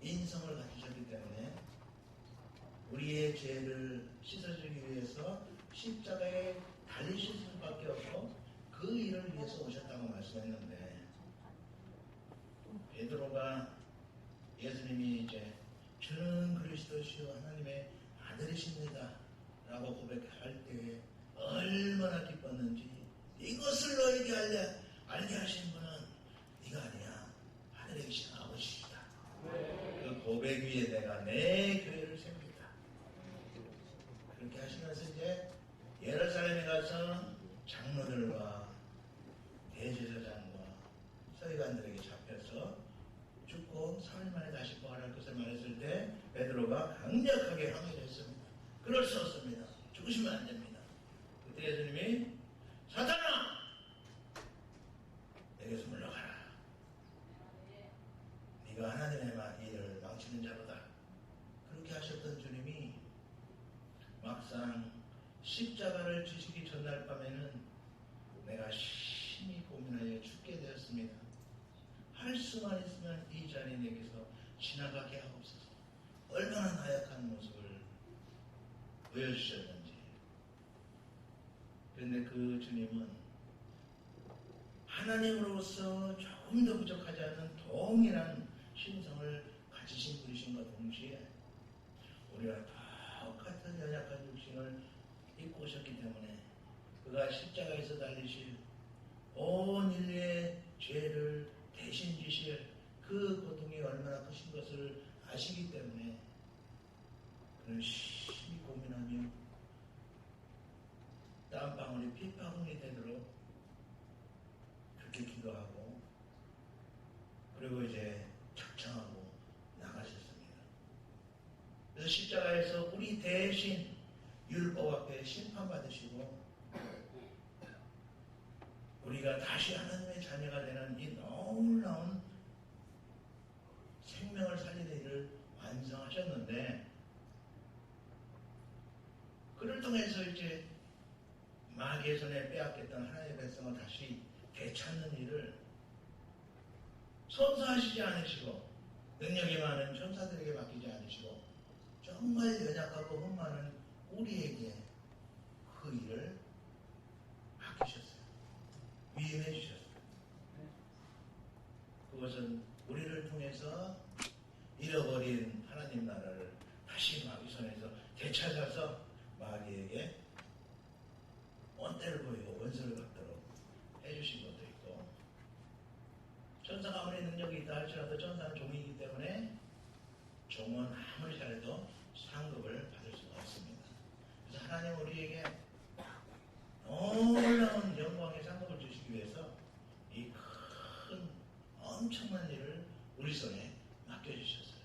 인성을 가지셨기 때문에 우리의 죄를 씻어주기 위해서 십자가에 달리실 수밖에 없고 그 일을 위해서 오셨다고 말씀했는데, 베드로가 예수님이 이제 주는 그리스도시요 하나님의 아들이십니다 라고 고백할 때에 얼마나 기뻤는지, 이것을 너에게 알게 하신 분은 네가 아니야, 하늘에 계신 아버지시다. 그 고백 위에 내가 내 교회를 세웁니다. 그렇게 하시면서 이제 예루살렘에 가서 장로들과 대제사장과 서기관들에게 잡혀서 죽고 3일 만에 다시 부활할 것을 말했을 때 베드로가 강력하게 항의를 했습니다. 그럴 수 없습니다. 죽으시면 안 됩니다. 그때 예수님이 사탄아! 내게서 물러가라. 네가 하나님의 일을 망치는 자로다. 그렇게 하셨던 주님이 막상 십자가를 지시기 전날 밤에는 내가 심히 고민하여 죽게 되었습니다. 할 수만 있으면 이 자리 내게서 지나가게 하옵소서. 얼마나 나약한 모습을 보여주셨는지. 그런데 그 주님은 하나님으로서 조금 더 부족하지 않은 동일한 신성을 가지신 분이신과 동시에 우리와 똑같은 연약한 육신을 입고 오셨기 때문에 그가 십자가에서 달리실 온 인류의 죄를 대신 지실 그 고통이 얼마나 크신 것을 아시기 때문에 그는 심히 고민하며 땀방울이 핏방울이 되도록 그렇게 기도하고, 그리고 이제 작정하고 나가셨습니다. 그래서 십자가에서 우리 대신 율법 앞에 심판받으시고 우리가 다시 하나님의 자녀가 되는 이 놀라운 생명을 살리는 일을 완성하셨는데, 그를 통해서 이제 마귀의 손에 빼앗겼던 하나님의 백성을 다시 되찾는 일을 선사하시지 않으시고 능력이 많은 천사들에게 맡기지 않으시고 정말 연약하고 흠 많은 우리에게 그 일을 맡기셨어요. 위임해 주셨어요. 그것은 우리를 통해서 잃어버린 하나님 나라를 다시 마귀 손에서 되찾아서 마귀에게 언때를 보이고 원수를 받도록 해주신 것도 있고, 천사가 아무리 능력이 있다 할지라도 천사는 종이기 때문에 종은 아무리 잘해도 상급을 받을 수가 없습니다. 그래서 하나님 우리에게 놀라운 영광의 상급을 주시기 위해서 이 큰 엄청난 일을 우리 손에 맡겨주셨어요.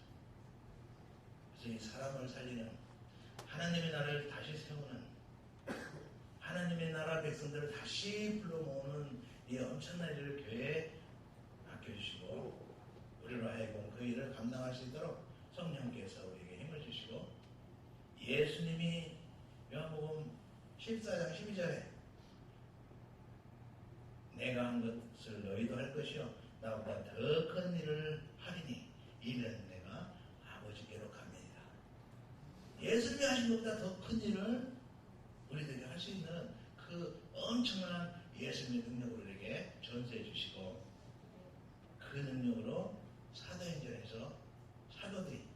그래서 이 사람을 살리는, 하나님의 나라를 다시 세우는, 하나님의 나라 백성들을 다시 불러 모으는 이 엄청난 일을 교회에 맡겨주시고 우리로 하여금 그 일을 감당할 수 있도록 성령께서 우리에게 힘을 주시고, 예수님이 요한복음 14장 12절에 내가 한 것을 너희도 할 것이요 나보다 더 큰 일을 하리니 이는 내가 아버지께로 갑니다. 예수님이 하신 것보다 더 큰 일을 우리들이 할 수 있는 그 엄청난 예수님의 능력을 우리에게 전수해 주시고, 그 능력으로 사도행전에서 사도들이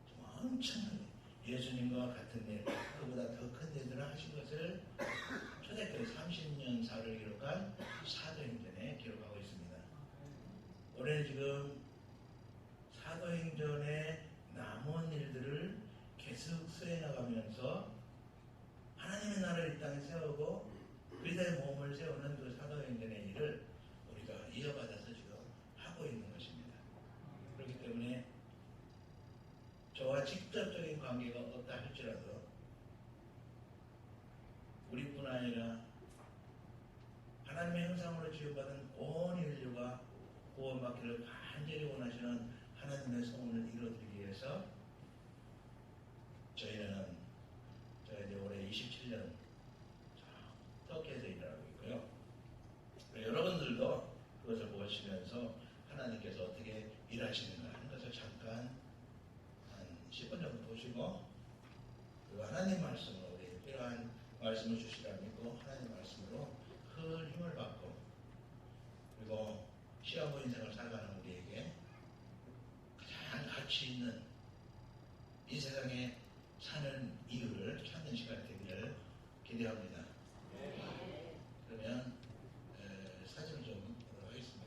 좀 엄청나게 예수님과 같은 일, 그보다 더 큰 일들을 하신 것을 초대교회 30년 사를 기록한 사도행전에 기록하고 있습니다. 올해는 지금 사도행전의 남은 일들을 계속 수행해가면서 하나님의 나라를 이 땅에 세우고 그리스도의 몸을 세우는 그 사도행전의 일을 우리가 이어받아서 지금 하고 있는 것입니다. 그렇기 때문에 저와 직접적인 관계가 없다 할지라도 우리뿐 아니라 하나님의 형상으로 지음받은 온 인류가 구원받기를 간절히 원하시는 하나님의 소원을 이루어드리기 위해서 저희는 이제 올해 27년 터키에서 일을 하고 있고요. 여러분들도 그것을 보시면서 하나님께서 어떻게 일하시는가 하는 것을 앞에서 잠깐 한 10분 정도 보시고, 그리고 하나님 말씀으로 우리 필요한 말씀을 주시라 믿고 하나님 말씀으로 큰 힘을 받고, 그리고 시험부 인생을 살아가는 우리에게 가장 가치 있는 이 세상에 사는 이유를 찾는 시간이 되기를 기대합니다. 그러면 사진을 좀 보도록 하겠습니다.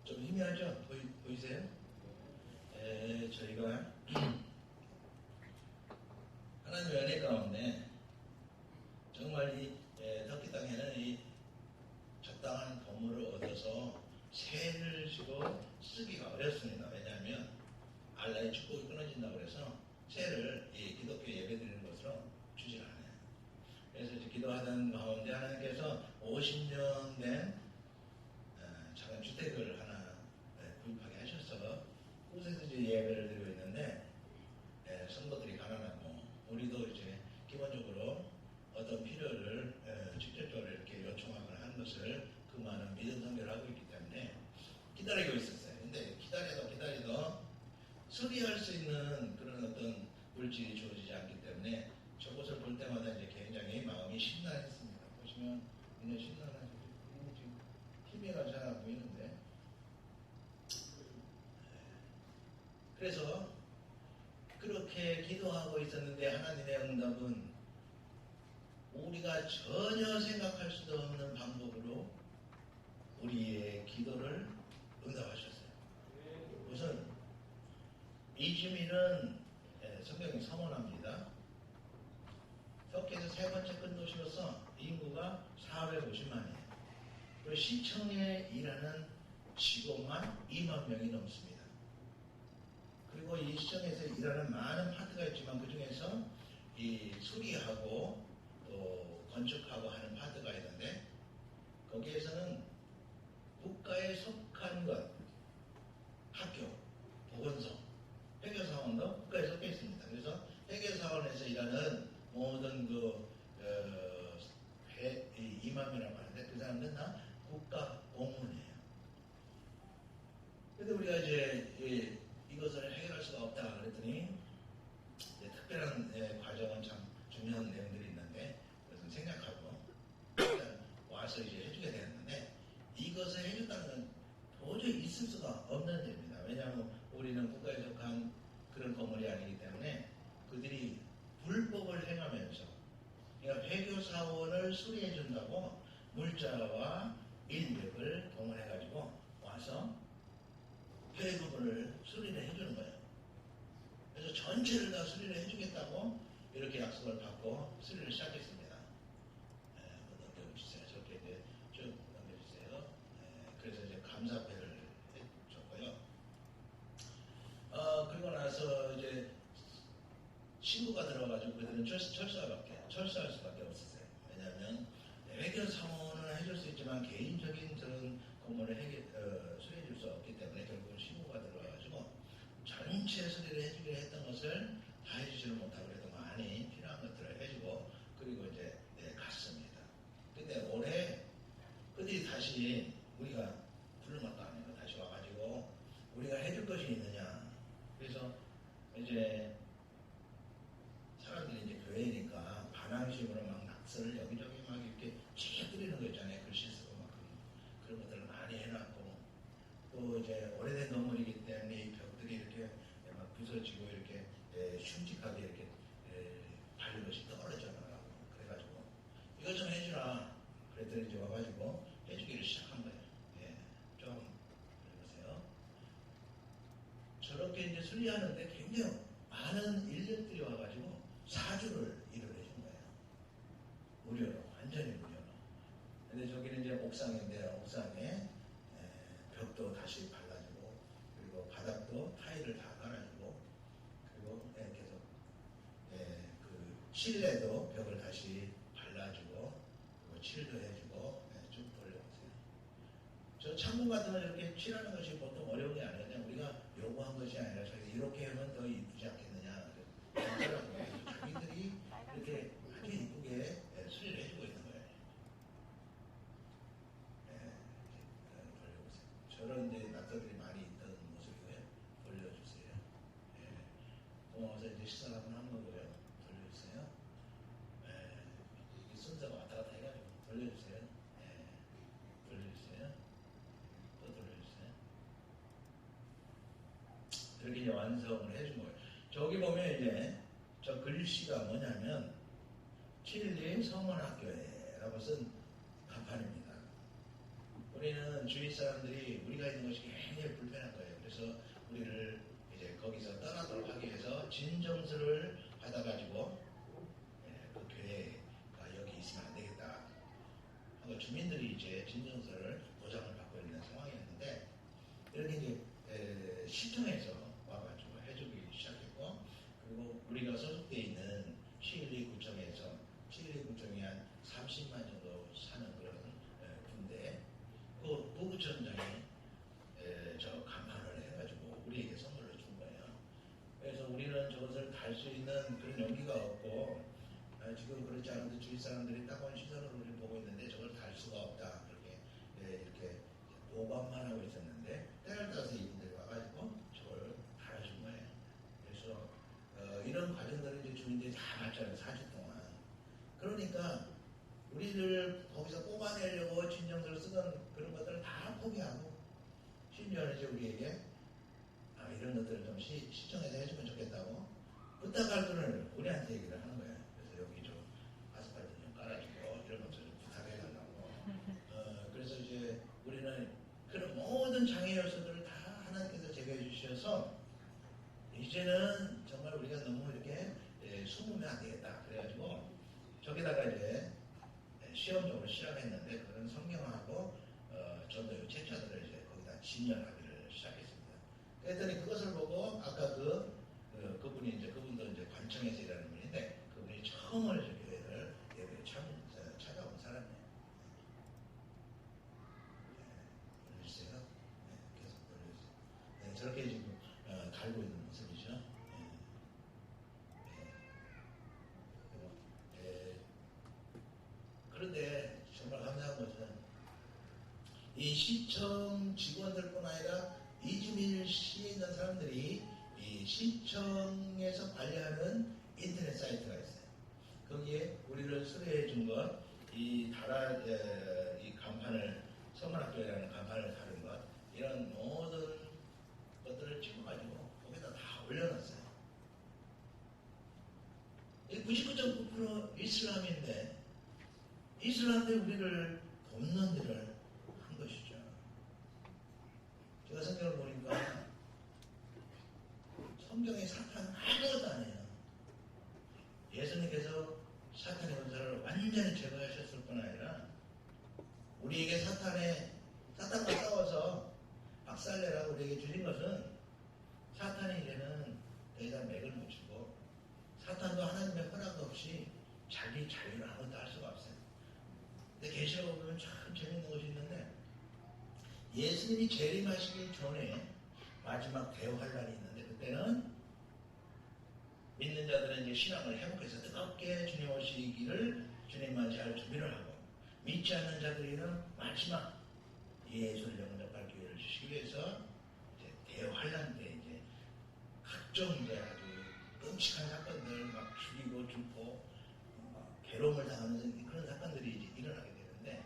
좀 희미하죠? 보이세요? 저희가 하나님의 은혜 가운데 정말 이 터키 땅에는 이 적당한 건물을 얻어서 세를 지고 쓰기가 어렵습니다. 왜냐하면 알라의 축복이 끊어진다고 해서 세를 이 기독교 예배드리는 것으로 주질 않아요. 그래서 이제 기도하던 가운데 하나님께서 50년 된 작은 주택을 하나 구입하게 하셔서 그곳에서 이제 예배를 드리고 있는데, 성도들이 가난하고 우리도 이제 기본적으로 어떤 필요를 직접적으로 이렇게 요청하거나 하는 것을 그 많은 믿음 선교를 하고 있기 때문에 기다리고 있었어요. 근데 기다리도 수리할 수 있는 그런 어떤 물질이 주어지지 않기 때문에 저것을 볼 때마다 이제 굉장히 마음이 심란했습니다. 보시면 굉장히 심란하죠. 지금 TV가 잘 안 보이는데. 그래서 그렇게 기도하고 있었는데 하나님의 응답은 우리가 전혀 생각할 수도 없는 방법으로 우리의 기도를 응답하셨어요. 우선 이 주민은 성경이 서문합니다. 터키에서 세 번째 큰 도시로서 인구가 450만이에요. 그리고 시청에 일하는 직원만 2만 명이 넘습니다. 그리고 이 시청에서 일하는 많은 파트가 있지만 그 중에서 이 수리하고 또 건축하고 하는 파트가 있는데, 거기에서는 국가에 속한 것, 학교, 보건소, 회계사원도 국가에 속해 있습니다. 그래서 회계사원에서 일하는 모든 2만 명이라고 하는데 그 사람들은 다 국가 공무원이에요. 근데 우리가 이제 이것을 해결할 수가 없다 그랬더니 특별한 과정은 참 중요한 내용들이 있는데 그것은 생략하고 일단 와서 이제 해주게 되었는데, 이것을 해준다는 건 도저히 있을 수가 없는 일입니다. 왜냐하면 우리는 국가에 속한 그런 건물이 아니기 때문에 그들이 불법을 행하면서, 그러니까 회교사원을 수리해준다고 물자와 인력을 동원해가지고 와서 교회 부분을 수리를 해주는 거예요. 그래서 전체를 다 수리를 해주겠다고 이렇게 약속을 받고 수리를 시작했습니다. 넘겨주세요. 저렇게 이제 쭉 넘겨주세요. 그래서 이제 감사패를 해줬고요. 그리고 나서 이제 신고가 들어가지고 그들은 철수할 수밖에 없었어요. 왜냐하면 회계사원은 해줄 수 있지만 개인적인 그런 공무를 수리해줄 수 없기 때문에 결국은 신고가 들어가가지고 전체 수리를 해주기로 했던 것을 다 해주지를 못하고 그래도 많이 필요한 것들을 해주고 그리고 이제 갔습니다. 근데 올해 그들이 다시 우리가 부른 것도 아니고 다시 와가지고 우리가 해줄 것이 있느냐. 그래서 이제 사람들이 이제 교회니까 반항심으로 막 낙서를 여기저기 막 이렇게 찌그리는 거 있잖아요. 글씨 쓰고 막 그런 것들을 많이 해놨고, 또 이제 오래된 건물이기 때문에 이 벽들이 이렇게 막 부서지고 이렇게 흉측하게 이렇게 발린 것이 떨어져 나가고 그래가지고 이것 좀 해주라. 그랬더니 이제 와가지고 해주기를 시작한 거예요. 좀 해보세요. 저렇게 이제 수리하는데 굉장히 많은 인력들이 와가지고 사주를 일을 해준 거예요. 무료로, 완전히 무료로. 근데 저기는 이제 옥상인데 옥상에 벽도 다시 발라주고 그리고 바닥도 타일을 다 깔아주고 그리고 계속 그 실내도 벽을 다시 발라주고 그리고 칠도 해주고 쭉 돌려보세요. 저 창문 같은 거 이렇게 칠하는 것이 보통 어려운 게 아니거든요. 우리가 요구한 것이 그렇게 이제 완성을 해준 거예요. 저기 보면 이제 저 글씨가 뭐냐면 칠리 성원학교회라고 쓴 간판입니다. 우리는 주위 사람들이 우리가 있는 것이 굉장히 불편한 거예요. 그래서 우리를 이제 거기서 떠나도록 하기 위해서 진정서를 받아가지고 그 교회가 여기 있으면 안 되겠다 하고 주민들이 이제 진정서를 보장을 받고 있는 상황이었는데 이렇게 이제 시청에서 와가지고 해주기 시작했고 그리고 우리가 소속되어 있는 시일리 구청에서 시일리 구청이 한 30만 정도 사는 그런 군데 그 부구청장이 저 간판을 해가지고 우리에게 선물로 준 거예요. 그래서 우리는 저것을 달 수 있는 그런 용기가 없고 지금 그렇지 않은데 주위 사람들이 따가운 시선으로 우리를 보고 있는데 저걸 달 수가 없다 그렇게 이렇게 보관만 하고 있었는데 때를 따라서 이분들이 와가지고 저걸 달아준 거예요. 그래서 이런 과정들을 이제 주민들이 다 봤잖아요. 4주 동안. 그러니까 우리를 거기서 뽑아내려고 진정서를 쓰던 그런 것들을 다 포기하고 심지어는 이제 우리에게 이런 것들을 좀 시청해서 해주면 좋겠다고 부탁할 분을 우리한테 얘기를 하는 거예요. 그래서 여기 좀 아스팔트 좀 깔아주고 이런 것들 좀 부탁해달라고. 그래서 이제 우리는 그런 모든 장애 요소들을 다 하나님께서 제거해 주셔서 이제는 정말 우리가 너무 이렇게 숨으면 안 되겠다. 그래가지고 저기다가 이제 시험적으로 시작했는데 그런 성경하고 좀 더 책자들을 이제 거기다 진열하기를 시작했습니다. 그랬더니 그것을 보고 아까 그분이 이제 그분도 이제 관청에서 일하는 분인데 그분이 처음으로 이제 교회를 예배에 찾아온 사람이에요. 돌려주세요. 네, 계속 돌려주세요. 네, 저렇게 지금 달고 있는 모습이죠. 그런데 정말 감사한 것은 이 시청 직원들뿐 아니라 이주민 시에 있는 사람들이 이 시청에서 관리하는 인터넷 사이트가 있어요. 거기에 우리를 수료해 준 것, 이 간판을 성문학교라는 간판을 다룬 것 이런 모든 것들을 찍어가지고 거기다 다 올려놨어요. 99.9% 이슬람인데 이슬람대 우리를 돕는 일을 한 것이죠. 제가 성경을 보니까 성경의 사탄은 아무것도 아니에요. 예수님께서 사탄의 권세를 완전히 제거하셨을 뿐 아니라 우리에게 사탄과 싸워서 박살내라고 우리에게 주신 것은 사탄이 이제는 더 이상 맥을 못 치고 사탄도 하나님의 허락 없이 자기 자유를 아무것도 할 수가 없어요. 근데 계시록을 보면 참 재밌는 것이 있는데 예수님이 재림하시기 전에 마지막 대환란이 있는데 그때는 믿는 자들은 이제 신앙을 회복해서 뜨겁게 주님 오시기를 주님만 잘 준비를 하고 믿지 않는 자들에게는 마지막 예수를 영접할 기회를 주시기 위해서 이제 대환란 때 이제 각종 이제 아주 끔찍한 사건들 막 죽이고 줍고 괴로움을 당하는 그런 사건들이 이제 일어나게 되는데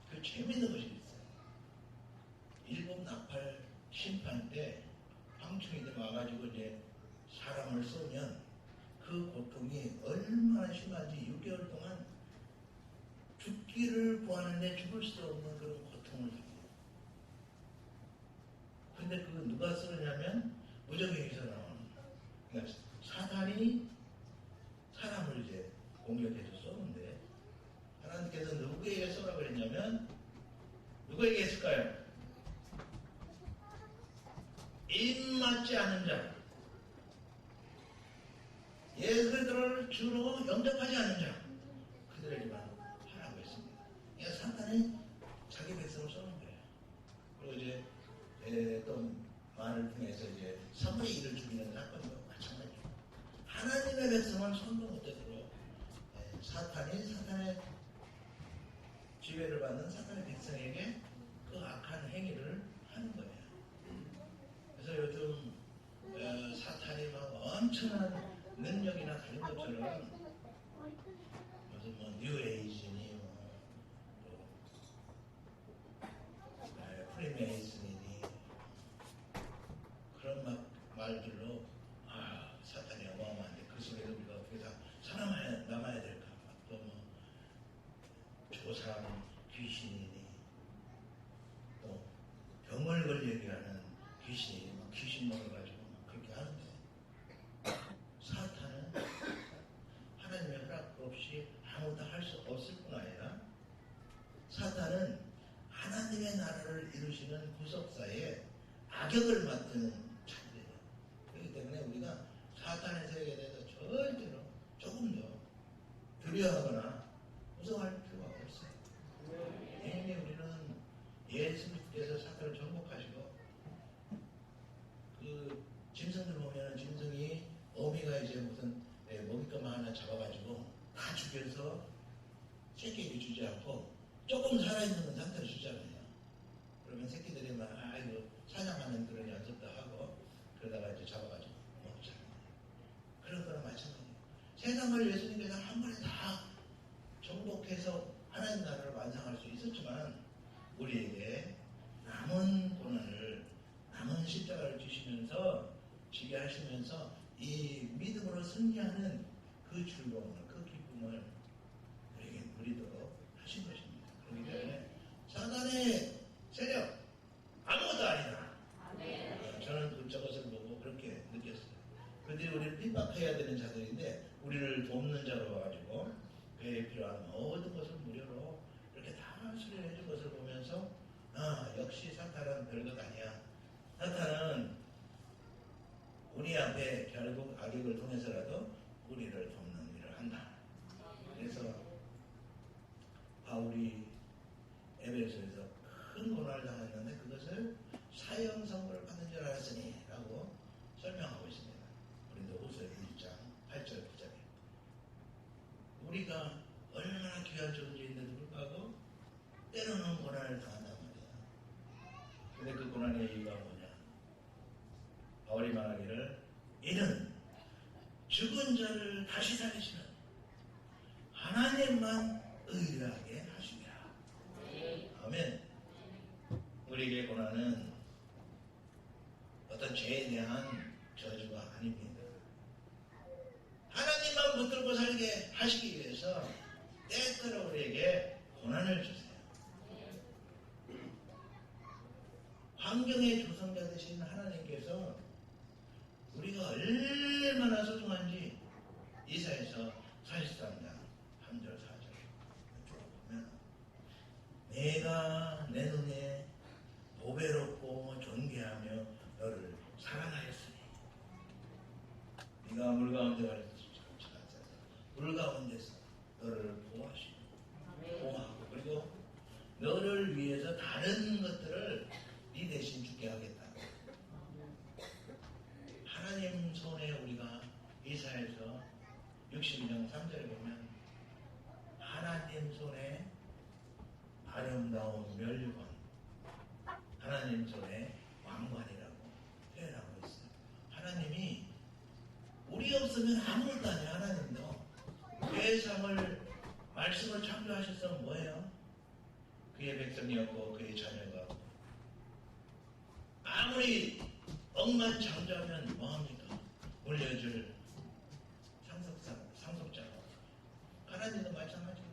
그 재밌는 것이 있어요. 일곱 나팔 심판 때 황충이들 와가지고 이제 사람을 쏘면 그 고통이 얼마나 심한지 6개월 동안 죽기를 구하는데 죽을 수 없는 그런 고통을 당해요. 근데 그거 누가 쏘느냐면 무적행에서 나오는 거예요. 그러니까 사탄이 사람을 이제 공격해서 쏘는데 하나님께서 누구에게 쏘라고 했냐면 누구에게 했을까요? 입맞지 않은 자, 예수 그리스도를 주로 영접하지 않은 자, 그들에게만 하라고 했습니다. 그러니까 사탄이 자기 백성을 쏘는 거예요. 그리고 이제 또 말을 통해서 이제 3분의 1을 죽이는 사건도 마찬가지죠. 하나님의 백성은 손도 못 대도록 사탄의 지배를 받는 사탄의 백성에게 그 악한 행위를 하는 거예요. 그래서 요즘 사탄이 막 엄청난 능력이나 다른 것처럼 무슨 뭐 뉴에이지니 프리메이슨이니 그런 막 말들로 사탄이 어마어마한데 그 속에서 우리가 어떻게 다 살아남아야 될까? 또 뭐 조상 귀신이니 또 병을 걸리게 하는 귀신이 막 귀신 먹어가지고 막 그렇게 하는데 사탄은 하나님의 허락 없이 아무것도 할 수 없을 뿐 아니라 사탄은 하나님의 나라를 이루시는 구속사에 악역을 맡는 자들이에요. 그렇기 때문에 우리가 사탄의 세계에 대해서 절대로 조금 더 두려워하거나 무서워할 필요가 없어요. 이미 우리는 예수님께서 사탄을 정복하시고 그 짐승들 보면은 짐승이 어미가 이제 무슨 먹잇감 하나 잡아가지고 다 죽여서 새끼에게 주지 않고 조금 살아있는 상태로 주잖아요. 그러면 새끼들이 막 이거 사냥하는 그런 연습도 하고 그러다가 이제 잡아가지고 먹잖아요. 그런 거랑 마찬가지예요. 세상을 예수님께서 한 번에 다 정복해서 하나님 나라를 완성할 수 있었지만 우리에게 남은 고난을 남은 십자가를 주시면서 지게 하시면서 이 믿음으로 승리하는 그 즐거움을 그 기쁨을 우리에게 누리도록 하신 것입니다. 그렇기 때문에 사단의 세력 아무것도 아니다. 저는 저것을 보고 그렇게 느꼈어요. 그들이 우리를 핍박해야 되는 자들인데 우리를 돕는 자로 와가지고 그에 필요한 모든 것을 무료로 이렇게 다 수리해 준 것을 보면서 역시 사탄은 별것 아니야. 사탄은 우리 앞에 결국 악역을 통해서라도 우리를 돕는 일을 한다. 그래서 바울이 에베소에서 큰 고난을 당했는데 그것을 사형 선고를 받는 줄 알았으니 라고 설명하고 있습니다. 고린도후서 1장 8절 9절에 우리가 얼마나 귀한 존재인데도 불구하고 때로는 고난을 당한단 말이야. 근데 그 고난의 이유가 뭐냐? 바울이 말하기를 이는 죽은 자를 다시 살리시는 하나님만 의뢰하게 하심이라. 아멘. 우리에게 고난은 어떤 죄에 대한 저주가 아닙니다. 하나님만 붙들고 살게 하시기 위해서 때때로 우리에게 고난을 주세요. 환경의 조성자 되신 하나님께서 우리가 얼마나 소중한지 이사야서 43장 3절 4절 쭉 보면 내가 내 눈에 보배롭고 존귀하며 너를 사랑하였으니 네가 물 가운데 가려서 물 가운데서 너를 보호하시고 보호하고 그리고 너를 위해서 다른 것들을 네 대신 죽게 하겠다. 하나님 손에 우리가 이사야서 62장 3절에 보면 하나님 손에 아름다운 멸관 하나님 손에 왕관이라고 표현하고 있어요. 하나님이 우리 없으면 아무것도 아니에요. 하나님도 세상을 말씀을 창조하셔서 뭐예요? 그의 백성이었고 그의 자녀가 아무리 억만장자면 뭐합니까? 물려줄 상속자가 하나님도 마찬가지예요.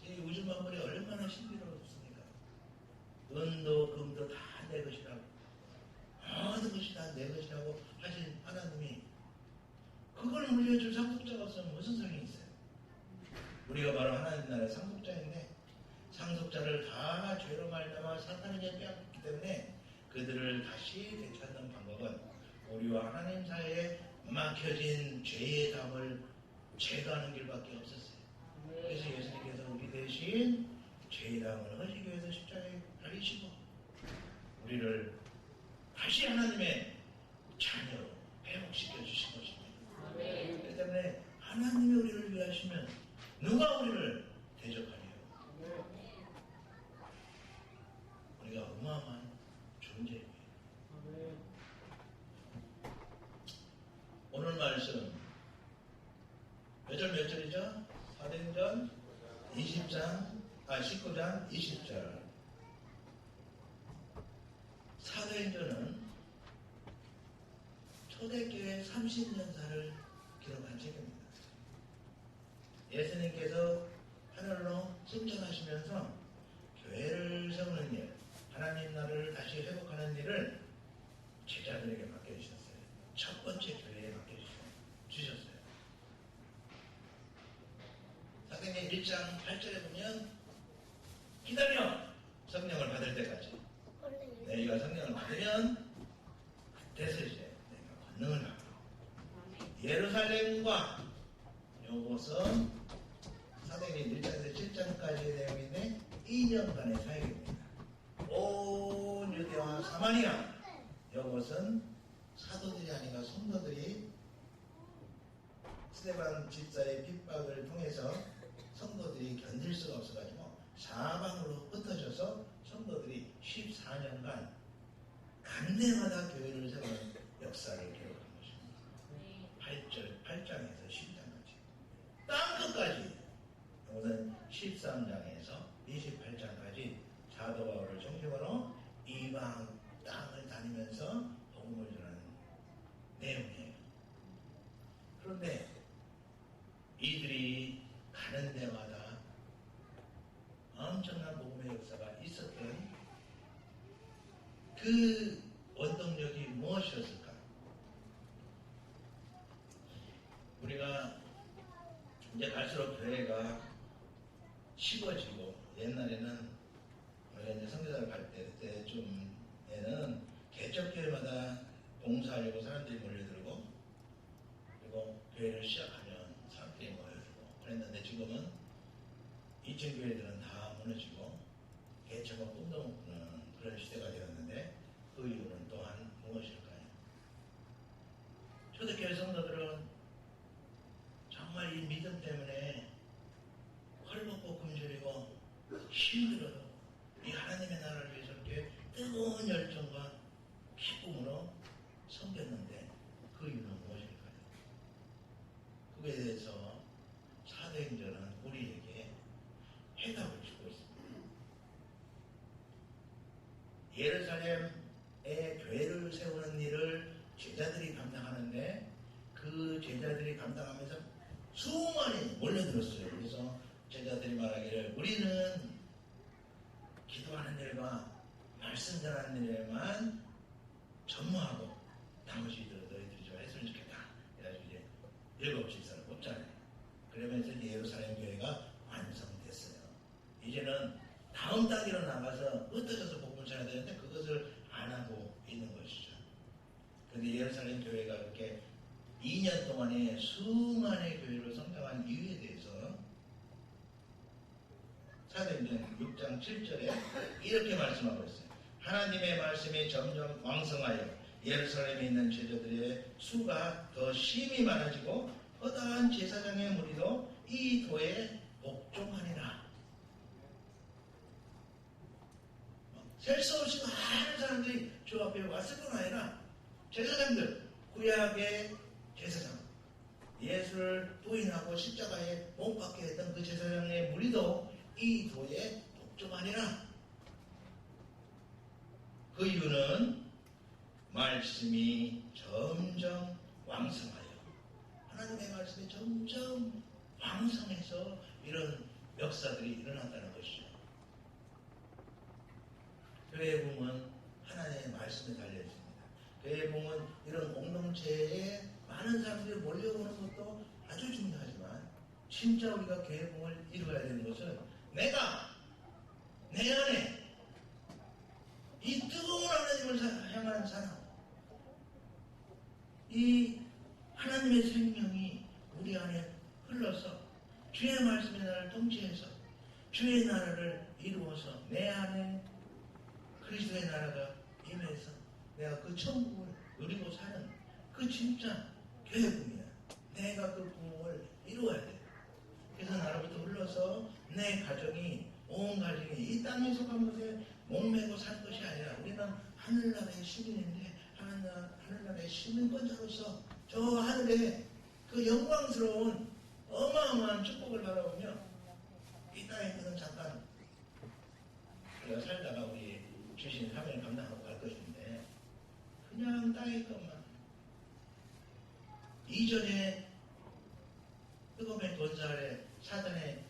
이 우주 만물이 얼마나 신비로웠습니까? 은도 금도 다 내 것이라고 모든 것이 다 내 것이라고 하신 하나님이 그걸 물려줄 상속자가 없으면 무슨 소용이 있어요? 우리가 바로 하나님 나라의 상속자인데 상속자를 다 죄로 말미암아 사탄에게 빼앗겼기 때문에 그들을 다시 되찾는 방법은 우리와 하나님 사이에 막혀진 죄의 담을 제거하는 길밖에 없었어요. 그래서 예수님께서 우리 대신 죄의 담을 허시기 위해서 십자가에 달리시고 우리를 다시 하나님의 자녀로 회복시켜 주신 것입니다. 그렇기 때문에 하나님이 우리를 위하시면 누가 우리를 대적하리요? 우리가 어마어마한 존재입니다. 오늘 말씀 몇 절이죠? 사도행전 19장 20절. 사도행전은 초대교회 30년사를 기록한 책입니다. 예수님께서 하늘로 승천하시면서 교회를 세우는 일, 하나님 나라를 다시 회복하는 일을 제자들에게 맡겨주셨어요. 첫 번째 교회에 맡겨주셨어요. 사도행전 1장 8절에 보면 기다려! 성령을 받을 때까지. 너희가 성령을 받으면 그때서 이제 내가 권능을 받고 예루살렘과 요것은 사도행전 1장에서 7장까지의 내용인데 2년간의 사역입니다. 온 유대와 사마리아 요것은 사도들이 아니라 성도들이 스데반 집사의 핍박을 통해서 성도들이 견딜 수가 없어가지고 사방으로 흩어져서 성도들이 14년간 간대마다 교회를 세우는 역사를 기록한 것입니다. 8장에서 10장까지 땅끝까지 이것은 13장에서 28장까지 사도 바울을 중심으로 이방 땅을 다니면서 복음을 전하는 내용이에요. 그런데 이들이 가는 데마다 엄청난 복음의 역사가 있었던 그 원동력이 무엇이었을까? 우리가 이제 갈수록 교회가 식어지고 옛날에는 우리가 이제 성교사를 갈 때쯤에는 개척교회마다 봉사하려고 사람들이 몰려들고 그리고 교회를 시작하면 사람들이 모여들고 그랬는데 지금은 2층 교회들은 다 무너지고 개척은 꿈도 못 꾸는 그런 시대가 되었는데 그 이유는 또한 무엇일까요? 초대교회 성도들은 정말 이 믿음 때문에 헐벗고 굶주리고 힘들어도 이 하나님의 나라를 위해서 이렇게 뜨거운 열정과 기쁨으로 섬겼는데 그 이유는 무엇일까요? 그에 대해서 사도행전은 우리에게 해답을 주고 있습니다. 예루살렘에 교회를 세우는 일을 제자들이 감당하는데 그 제자들이 감당하면서 수많이 몰려들었어요. 그래서 제자들이 말하기를 우리는 기도하는 일과 말씀 전하는 일에만 전무하고 나머지 너희들이 좀 했으면 좋겠다. 그래가지고 이제 7 집사를 뽑잖아요. 그러면서 이제 예루살렘 교회가 완성됐어요. 이제는 다음 단계로 나가서 흩어져서 복음을 전해야 되는데 그것을 안 하고 있는 것이죠. 그런데 예루살렘 교회가 그렇게 2년 동안에 수많은 교회로 성장한 이유에 대해서 사도행전 6장 7절에 이렇게 말씀하고 있어요. 하나님의 말씀이 점점 왕성하여 예루살렘에 있는 제자들의 수가 더 심히 많아지고 허다한 제사장의 무리도 이 도에 복종하니라. 셀 수 없이 많은 사람들이 주 앞에 왔을 뿐 아니라 제사장들, 구약의 제사장, 예수를 부인하고 십자가에 못 박게 했던 그 제사장의 무리도 이 도에 복종하니라. 그 이유는 말씀이 점점 왕성하여 하나님의 말씀이 점점 왕성해서 이런 역사들이 일어난다는 것이죠. 교회의 부흥은 하나님의 말씀에 달려있습니다. 교회의 부흥은 이런 공동체에 많은 사람들이 몰려오는 것도 아주 중요하지만 진짜 우리가 교회의 부흥을 이루어야 되는 것은 내가 내 안에 이 뜨거운 하나님을 향한 사랑, 이 하나님의 생명이 우리 안에 흘러서 주의 말씀의 나라를 통치해서 주의 나라를 이루어서 내 안에 그리스도의 나라가 임해서 내가 그 천국을 누리고 사는 그 진짜 교회 부흥이야. 내가 그 부흥을 이루어야 돼. 그래서 나로부터 흘러서 내 가정이 온 가정이 이 땅에 속한 것에 목매고 산 것이 아니라 우리는 하늘나라의 시민인데 하늘나라의 시민권자로서 저 하늘에 그 영광스러운 어마어마한 축복을 바라보며 이 땅에서는 잠깐 우리가 살다가 우리 주신 사명을 감당하고 갈 것인데 그냥 땅의 것만 이전에 흑암의 권세 아래 사단의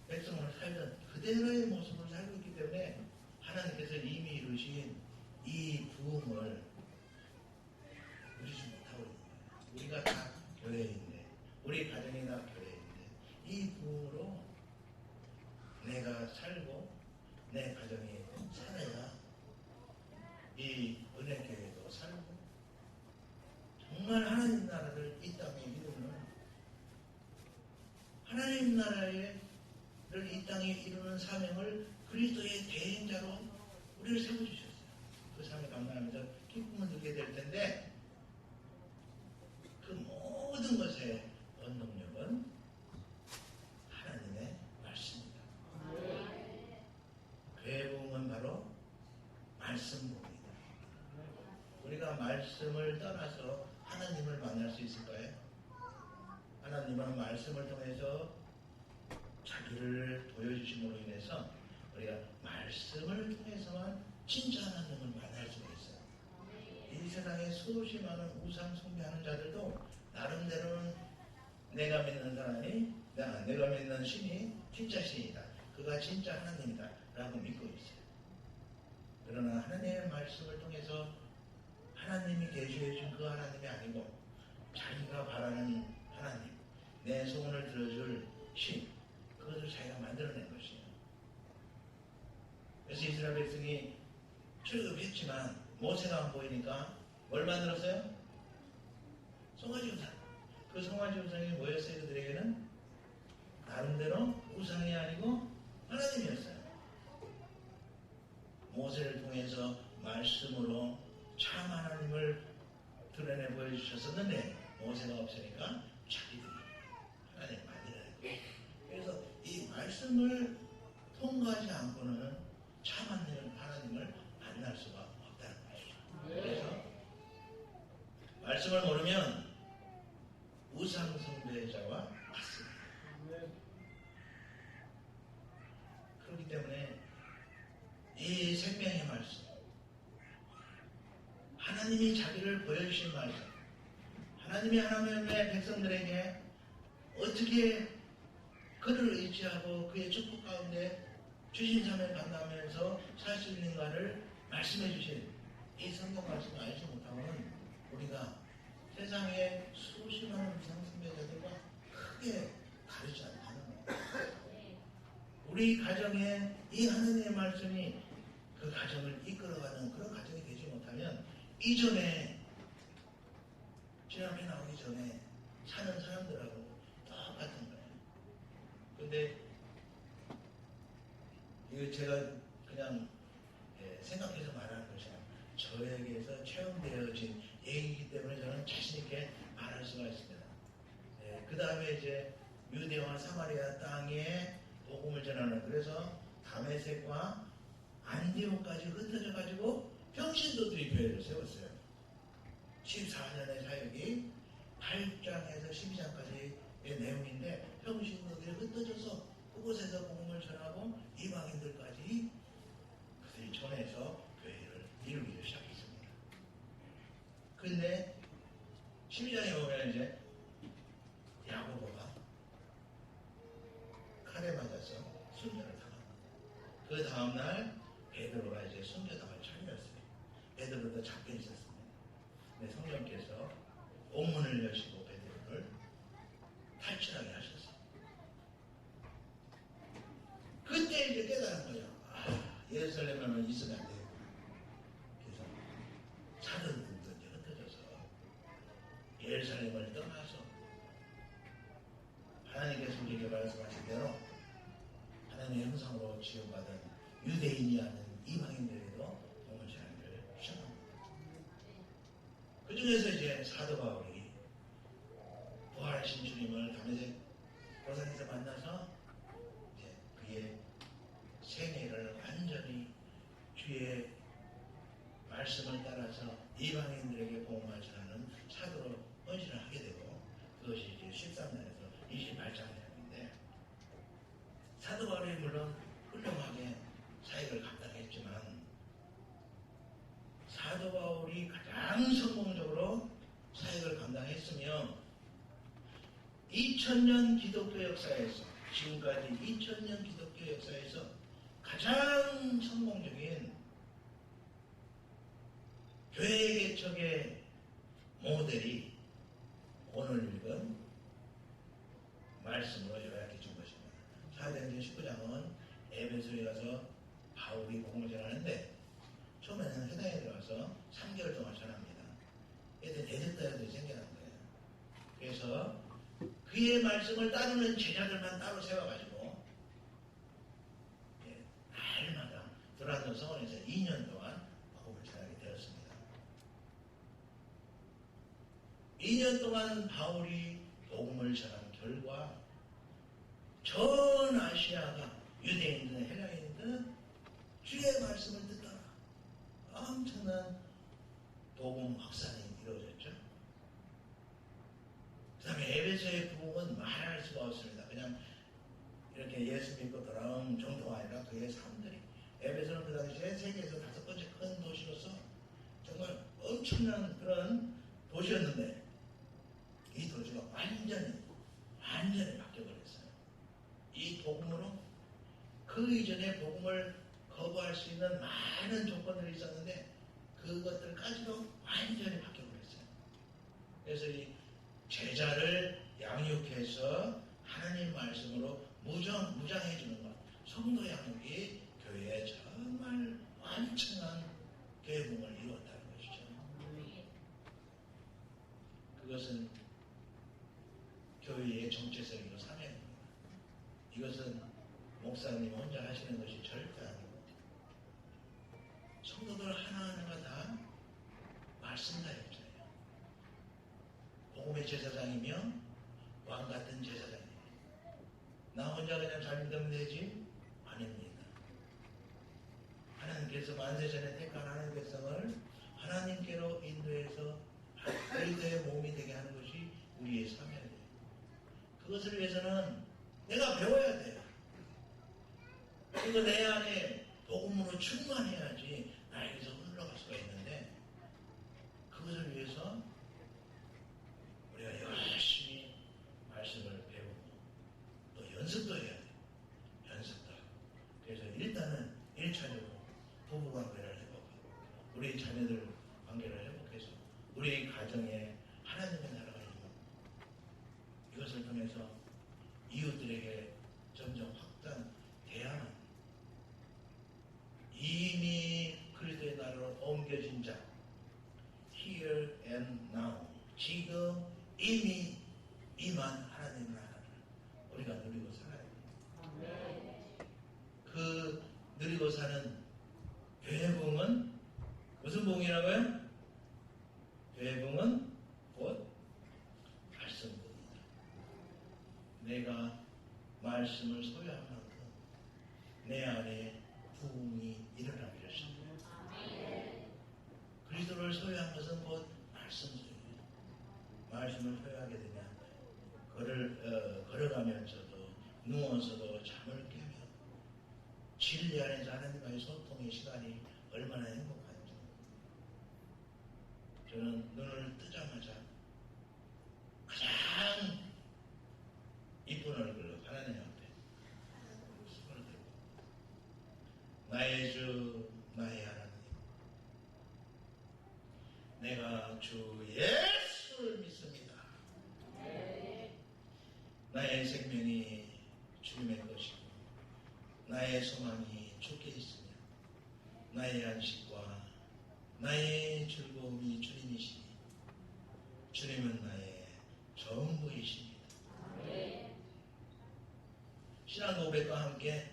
백성을 살던 그대로의 모습을 살고 있기 때문에 하나님께서 이미 이루신 이 부흥을 누리지 못하고 있는 거예요. 우리가 다 교회에 있네. 우리 가정이 다 교회에 있네. 이 부흥으로 내가 살고 내 가정이 살아야 이 은혜교회도 살고 정말 하나님 나라를 이 땅에 이루는 하나님 나라를 이 땅에 이루는 사명을 그리스도의 대행자로 우리를 세워주셨어요. 그 삶을 감당하면서 기쁨을 느끼게 될 텐데 그 모든 것의 원동력은 하나님의 말씀입니다. 교회 부흥은 바로 말씀 부흥입니다. 우리가 말씀을 떠나서 하나님을 만날 수 있을까요? 하나님은 말씀을 통해서 자기를 보여주심으로 인해서 우리가 말씀을 통해서만 진짜 하나님을 만날 수가 있어요. 이 세상에 수없이 많은 우상 숭배하는 자들도 나름대로는 내가 믿는 사람이 내가 믿는 신이 진짜 신이다. 그가 진짜 하나님이다 라고 믿고 있어요. 그러나 하나님의 말씀을 통해서 하나님이 계시해 준 그 하나님이 아니고 자기가 바라는 하나님, 내 소원을 들어줄 신, 그것을 자기가 만들어낸 것이에요. 그래서 이스라엘 백성이 출애굽했지만 모세가 안 보이니까 뭘 만들었어요? 송아지 우상. 그 송아지 우상이 뭐였어요? 그들에게는 나름대로 우상이 아니고 하나님이었어요. 모세를 통해서 말씀으로 참 하나님을 드러내 보여주셨었는데 모세가 없으니까 자기들이 하나님을 만들어낸 거예요. 그래서 이 말씀을 통과하지 않고는 참 하나님을 만날 수가 없다는 것이죠. 그래서 말씀을 모르면 우상 숭배자와 같습니다. 그렇기 때문에 이 생명의 말씀, 하나님이 자기를 보여주신 말씀, 하나님이 하나님의 백성들에게 어떻게 그를 의지하고 그의 축복 가운데 주신 삶을 감당하면서 살 수 있는가를 말씀해 주신 이 성경 말씀을 알지 못하면 우리가 세상의 수십 많은 우상숭배자들과 크게 다르지 않다는 거예요. 우리 가정에 이 하나님의 말씀이 그 가정을 이끌어가는 그런 가정이 되지 못하면 이전에 제 앞에 나오기 전에 사는 사람들하고 똑같은 거예요. 근데 이거 제가 그냥 생각해서 말하는 것이 아니라 저에게서 체험되어진 얘기이기 때문에 저는 자신있게 말할 수가 있습니다. 그 다음에 이제 유대와 사마리아 땅에 복음을 전하는, 그래서 다메섹과 안디옥까지 흩어져 가지고 평신도들이 교회를 세웠어요. 14년의 사역이 8장에서 12장까지의 내용인데 평신도들이 흩어져서 그곳에서 복음을 전하고 이방인들까지 그들이 전해서 교회를 이루기 시작했습니다. 근데 12장에 보면 이제 야고보가 칼에 맞아서 순교를 당합니다. 그 다음날 베드로가 이제 순교당할 참이었어요. 베드로도 잡혀 있었습니다. 근데 성령께서 옥문을 여시고 베드로를 탈출하게 하셨어요. 그때 이제 깨달은 거예요. 예루살렘에만 있으면 안 되겠구나. 그래서 사도들도 이제 흩어져서 예루살렘을 떠나서 하나님께서 우리에게 말씀하신 대로 하나님의 형상으로 지음받은 유대인이 아닌 이방인들에게도 복음을 전하기를 시작합니다. 그 중에서 이제 사도 바울이 부활하신 주님을 다메섹 고산에서 만나서 이제 그의 생애를 완전히 주의 말씀을 따라서 이방인들에게 복음을 전하는 사도로 헌신을 하게 되고, 그것이 이제 13년에서 28장 내용인데, 사도 바울이 물론 훌륭하게 사역을 감당했지만 사도 바울이 가장 성공적으로 사역을 감당했으며 2000년 기독교 역사에서, 지금까지 2000년 기독교 역사에서 가장 성공적인 교회 개척의 모델이 오늘 읽은 말씀으로 요약해 준 것입니다. 사도행전 19장은 에베소에 가서 바울이 복음을 전하는데 처음에는 회당에 들어가서 3개월 동안 전합니다. 애들 대적자들이 생겨난 거예요. 그래서 그의 말씀을 따르는 제자들만 따로 세워가지고 날마다 드란노 성원에서 2년 동안 복음을 전하게 되었습니다. 2년 동안 바울이 복음을 전한 결과 전 아시아가 유대인들은 헬라인들은 주의 말씀을 듣더라. 엄청난 복음 확산이 이루어졌죠. 그 다음에 에베소의 부흥은 말할 수가 없습니다. 그냥 이렇게 예수 믿고 돌아온 정도가 아니라 그의 삶들이, 에베소는 그 당시에 세계에서 5번째 큰 도시로서 정말 엄청난 그런 도시였는데 이 도시가 완전히 바뀌어버렸어요. 이 복음으로 그 이전에 복음을 거부할 수 있는 많은 조건들이 있었는데 그것들까지도 완전히 바뀌어버렸어요. 그래서 이 제자를 양육해서 하나님 말씀으로 무장해주는 것, 성도 양육이 교회에 정말 완전한 교회복음을 이루었다는 것이죠. 그것은 교회의 정체성이고 사명입니다. 이것은 목사님이 혼자 하시는 것이 절대 아니고 성도들 하나하나가 다 말씀다역자예요. 복음의 제사장이며 왕같은 제사장이에요. 나 혼자 그냥 잘 믿으면 되지? 아닙니다. 하나님께서 만세전에 택한 하나님의 백성을 하나님께로 인도해서 그리스도의 몸이 되게 하는 것이 우리의 사명이에요. 그것을 위해서는 내가 배워야 돼요. 그리고 내 안에 복음으로 충만해야지 나에게서 흘러갈 수가 있는데, 그것을 위해서 우리가 열심히 말씀을 배우고 또 연습도 해야 돼요. 연습도 하고. 그래서 일단은 1차적으로 부부관계를 회복하고 우리 자녀들 관계를 회복해서 우리 가정에 하나님의 나라가 있고, 이것을 통해서 이웃들에게 점점 확장돼야만 이미 그리스도의 나라로 옮겨진 자, here and now, 지금 이미 임한 하나님의 나라를 우리가 누리고 살아야 됩니다. 그 누리고 사는 교회복음은 무슨 복음이라고요? 교회복음은 곧 말씀복음이다. 내가 말씀을 소유한 만큼 내 안에 부흥이 일어나기를 시작합니다. 그리스도를 소유한 것은 곧 말씀 소유예요. 말씀을 소유하게 되면 걸어가면서도 누워서도 잠을 깨며 진리 안에서 하나님과의 소통의 시간이 얼마나 행복한지. 저는 눈을 뜨자마자 가장 이쁜 얼굴로 하나님 앞에 손을 들고 나의 주 나의 하나님, 내가 주 예수를 믿습니다. 나의 생명이 주님의 것이고 나의 소망이 주께 있으며 나의 안식과 나의 즐거움이 주님이시니 주님은 나의 전부이십니다. 신앙 고백과 함께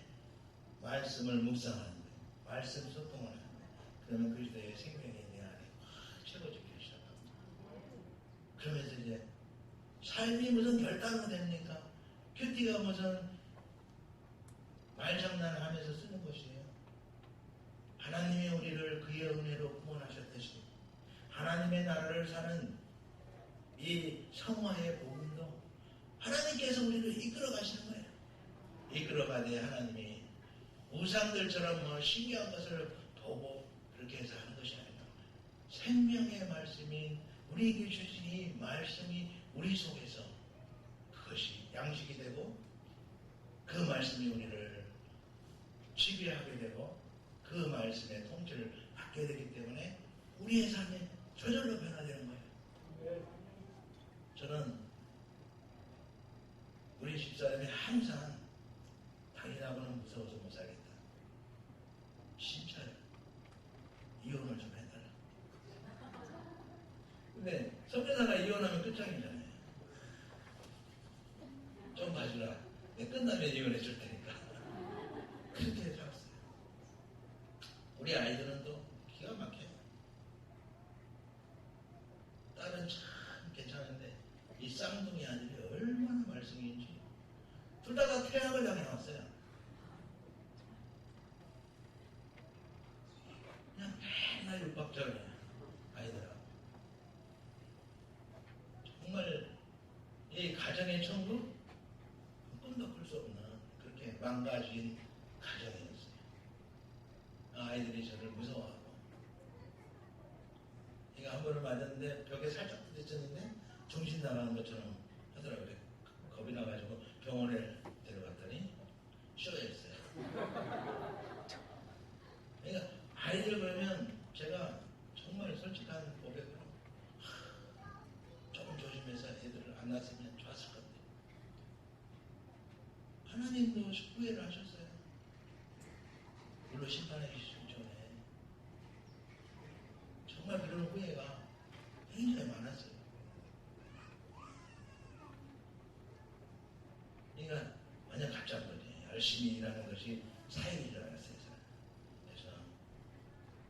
말씀을 묵상하는 거예요. 말씀 소통을 하는 거예요. 그러면 그리스도의 생명이 내 안에 확 채워지기 시작합니다. 그러면서 이제 삶이 무슨 결단으로 됩니까? 큐티가 무슨 말장난을 하면서 쓰는 것이에요. 하나님이 우리를 그의 은혜로 구원하셨듯이 하나님의 나라를 사는 이 성화의 복음도 하나님께서 우리를 이끌어 가시는 거예요. 이끌어가되 하나님이 우상들처럼 신기한 것을 보고 그렇게 해서 하는 것이 아니라 생명의 말씀인 우리에게 주신 이 말씀이 우리 속에서 그것이 양식이 되고 그 말씀이 우리를 지배하게 되고 그 말씀의 통치를 받게 되기 때문에 우리의 삶이 저절로 변화되는 거예요. 저는 우리 집사람이 항상 당신하고는 무서워서 못 살겠다. 진짜요. 이혼을 좀 해달라. 근데 선배사가 이혼하면 끝장이잖아요. 좀 봐주라. 끝나면 이혼해 줄 테니까. 그렇게 살았어요. 우리 아이들은 또 기가 막혀요. 딸은 참 괜찮은데 이 쌍둥이 아들이 얼마나 말썽인지 둘 다 태양을 향해 왔어요. 그냥 맨날 육박절해 아이들하고. 정말 이 가정의 천국 꿈도 꿀 수 없는 그렇게 망가진 가정이었어요. 아이들이 저를 무서워하고 제가 한 번을 맞았는데 벽에 살짝 부딪혔는데 정신 나가는 것처럼 하더라고요. 겁이 나가지고 병원에 데려갔더니 쇼였어요. 그러니까 아이들 그러면 제가 정말 솔직한 고백으로 조금 조심해서 애들을 안 낳았으면 좋았을 건데 하나님도 후회를 하셨어요. 물론 심판해 주시기 전에 정말 그런 후회가 굉장히 많았어요. 그러니까 완전 가짜인 거지. 열심히 일하는 것이 사역인 줄 알았어요. 그래서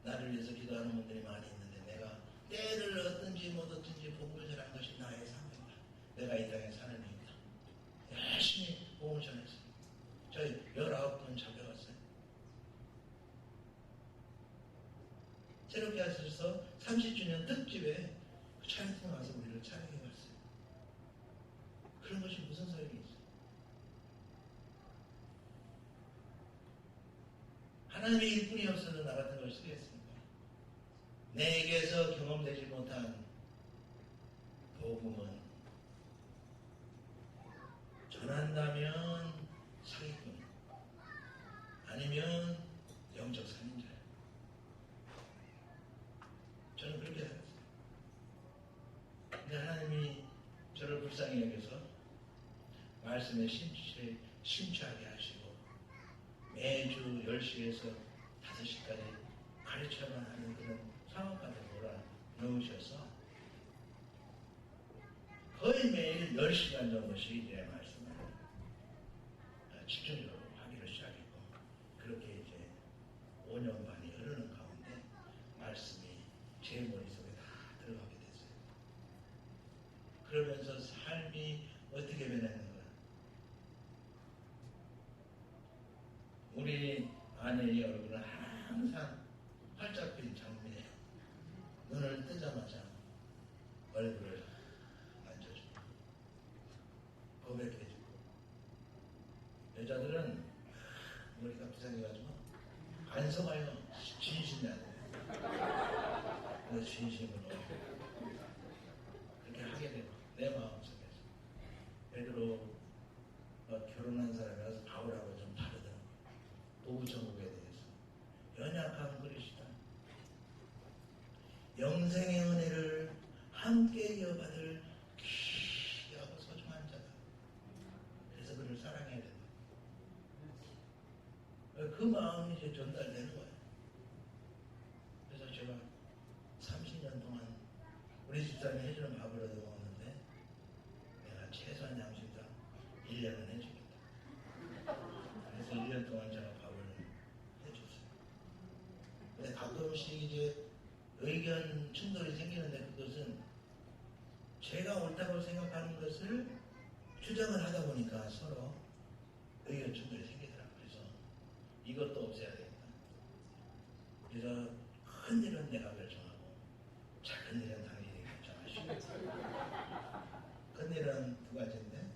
나를 위해서 기도하는 분들이 많이 있는데 내가 때를 얻든지 못 얻든지 복음을 전한 것이 나의 사명이다. 내가 이 땅에 사는 이유다. 열심히 복음을 전했어요. 저희 19번 잡혀갔어요. 새롭게 하셔서 30주년 특집에 그 촬영팀 와서 우리를 촬영해 갔어요. 그런 것이 무슨 소용이 있어요? 하나님의 일뿐이 없어도 나 같은 걸 쓰겠습니까? 내게서 경험되지 못한 복음은 전한다면 사기꾼 아니면 영적 살인자예요. 저는 그렇게 살았어요. 근데 하나님이 저를 불쌍히 여겨서 말씀에 심취하게 하시고 매주 10시에서 5시까지 가르쳐만 하는 그런 상업까지 몰아넣으셔서 거의 매일 10시간 정도씩 이제 말씀을 집중적으로 하기로 시작했고 그렇게 이제 5년 반이 흐르는 가운데 말씀이 제 머릿속에 다 들어가게 됐어요. 그러면서 삶이 어떻게 변했는가? 우리 아내의 얼굴은 항상 활짝 핀 장미예요. 눈을 뜨자마자 얼굴을 만져주고 고백해주고 여자들은 머리가 부상해가지고 안 속아요. 진심이 아니에요. 그래서 진심으로 그렇게 하게 되고 내 마음속에서 베드로 결혼한 사람이라서 바울하고 좀 다르더라고요. 부부정국에 대해서 연약한 그릇이다. 영생의 은혜를 함께 이어받을 귀하고 소중한 자다. 그래서 그를 사랑해야 된다. 그 마음이 이제 전달되는 거예요. 그래서 제가 30년 동안 우리 집사람이 해주는 밥을 얻어 먹었는데 내가 최소한 양식당 1년은 해주겠다. 그래서 1년 동안 제가 밥을 해줬어요. 근데 가끔씩 이제 의견 충돌이 생기는데 그것은 제가 옳다고 생각하는 것을 주장을 하다 보니까 서로 의견 충돌이 생기더라고요. 그래서 이것도 없애야 되겠다. 그래서 큰 일은 내가 결정하고 작은 일은 당신이 결정하시고 큰 일은 두 가지인데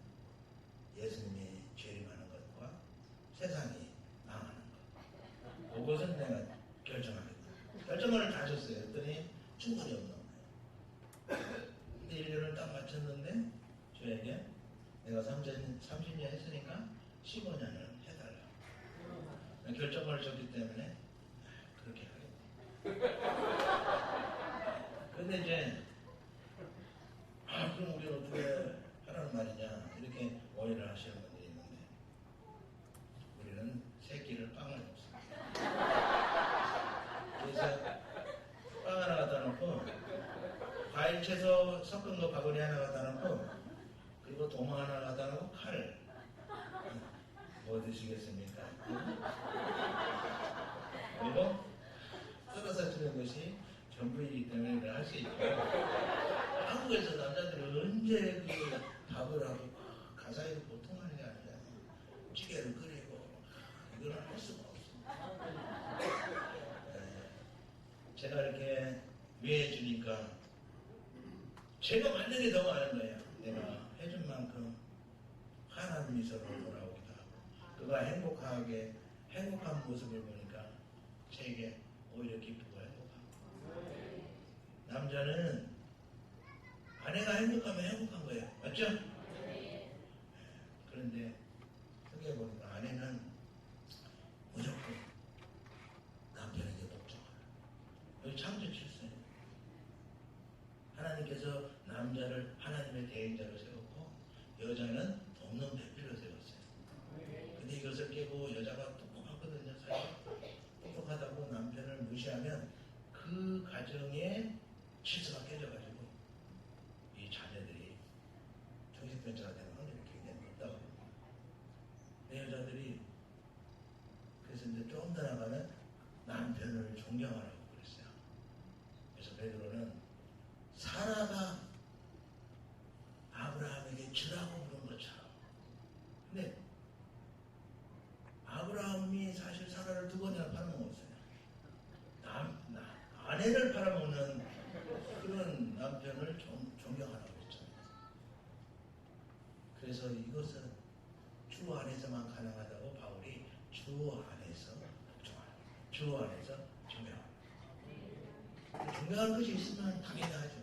예수님이 죄임하는 것과 세상이 망하는 것. 그것은 내가 결정하겠다. 결정을 다 하셨어요. 그랬더니 충돌이 없는 거예요. 근데 1년을 딱 마쳤는데 저에게 내가 30년 했으니까 15년을 해달라. 결정을 줬기 때문에 그렇게 하겠다. 근데 이제 그럼 우리는 어떻게 하라는 말이냐 이렇게 오해를 하시는 분들이 있는데 우리는 새끼를 빵을 먹습니다. 그래서 빵 하나 갖다 놓고 과일 채소 섞은 거 바구니 하나 갖다 놓고 그리고 도마 하나 갖다 놓고 칼. 뭐 드시겠습니까? 그리고 썰어서 주는 것이 전부이기 때문에 그걸 할 수 있고 한국에서 남자들은 언제 그 밥을 하고 가사에도 보통 하는 게 아니잖아요. 찌개를 끓이고 이거는 할 수가 없습니다. 제가 이렇게 위해 주니까 제가 받는 게 더 많은 거예요. 내가 해준 만큼 환한 미소로 돌아오기도 하고 그가 행복한 모습을 보니까 제게 오히려 기쁘고 행복하고 남자는 아내가 행복하면 행복한 거예요. 맞죠? 그런데 크게 보니까 아내는 무조건 남편에게 복종하라. 여기 창조 7세 하나님께서 남자를 하나님의 대행자로 세웠고 여자는 돕는 배필로 세웠어요. 근데 이것을 깨고 여자가 똑똑하거든요. 사실 똑똑하다고 남편을 무시하면 그 가정의 질서가 깨져가지고 이 자녀들이 정신병자가 되는 확률이 굉장히 높다고 합니다. 내 여자들이 그래서 이제 좀 더 나가면 남편을 존경하라고 그랬어요. 그래서 베드로는 사라가 아브라함에게 주라고 부른 것처럼. 근데 아브라함이 사실 사라를 2번이나 팔아먹었어요. 아내를 팔아먹는 그런 남편을 존경하라고 했잖아요. 그래서 이것은 주 안에서만 가능하다고 바울이 주 안에서 복종하라. 주 안에서 존경하라. 존경할 것이 있으면 당연히 하죠.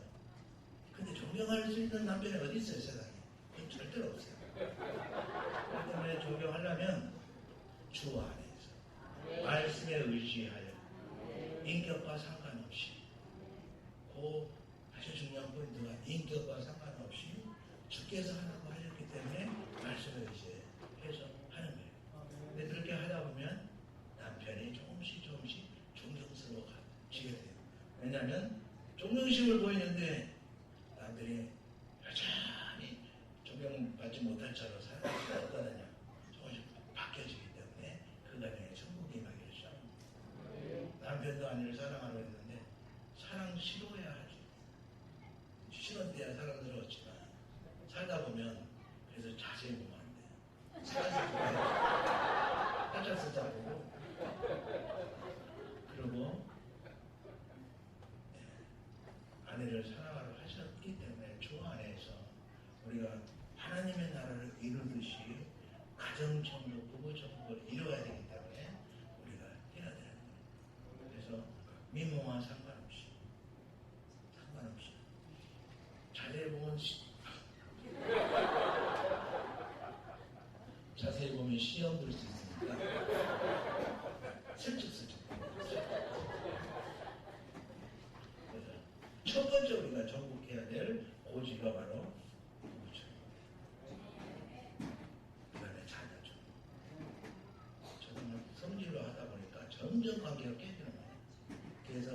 근데 존경할 수 있는 남편이 어디 있어요, 세상에? 그건 절대로 없어요. 그렇기 때문에 존경하려면 주 안에서 말씀에 의지하여 인격과 상관없이 그 아주 중요한 포인트가 인격과 상관없이 주께서 하라고 하셨기 때문에 말씀에 의지해서 하는 거예요. 근데 그렇게 하다 보면 남편이 조금씩 존경스러워지게 돼요. 왜냐하면 존경심을 보이는데 남들이 여전히 존경받지 못할 자로 살아가지 어떠느냐 조금씩 바뀌어지기 때문에 그 가정에 천국이 임하기를 시작합니다. 남편도 아내를 사랑하려 했는데 사랑 시도해야 하죠. 시간 때야 사랑스러웠지만 살다 보면 그래서 자세히 보면 안 돼요. 살짝 보고 그리고 아내를 사랑하러 하셨기 때문에 주 안에서 우리가 하나님의 나라를 이루듯이 가정정도 부부정도를 이루어야 되기 때문에 우리가 해야 되는 거예요. 그래서 미모와 상관없이 자세히 보면 시험 들 수 있으니까 슬쩍 첫 번째 우리가 정복해야 될 고지가 바로 부부죠. 그 다음에 자녀죠. 정말 성질로 하다 보니까 점점 관계가 깨지는 거예요. 그래서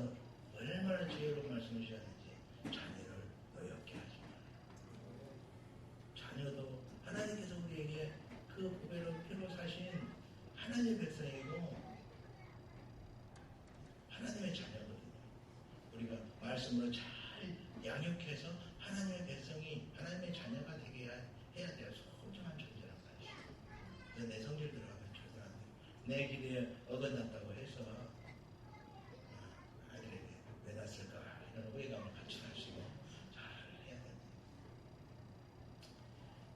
얼마나 지혜로운 말씀을 주셨는지 자녀를 노엽게 하지 말아요. 자녀도 하나님께서 우리에게 그 보배로 피로 사신 하나님의 백성이고 하나님의 자녀거든요. 우리가 말씀으로 잘 양육해서 하나님의 백성이 하나님의 자녀가 되게 해야 돼요. 소중한 존재란 말이죠. 그래서 내 성질 들어가면 절대 안 돼요. 내 기대에 어긋났다고 해서 아이들에게 왜 났을까 이런 오해감을 같이 가지고 잘 해야 됩니다.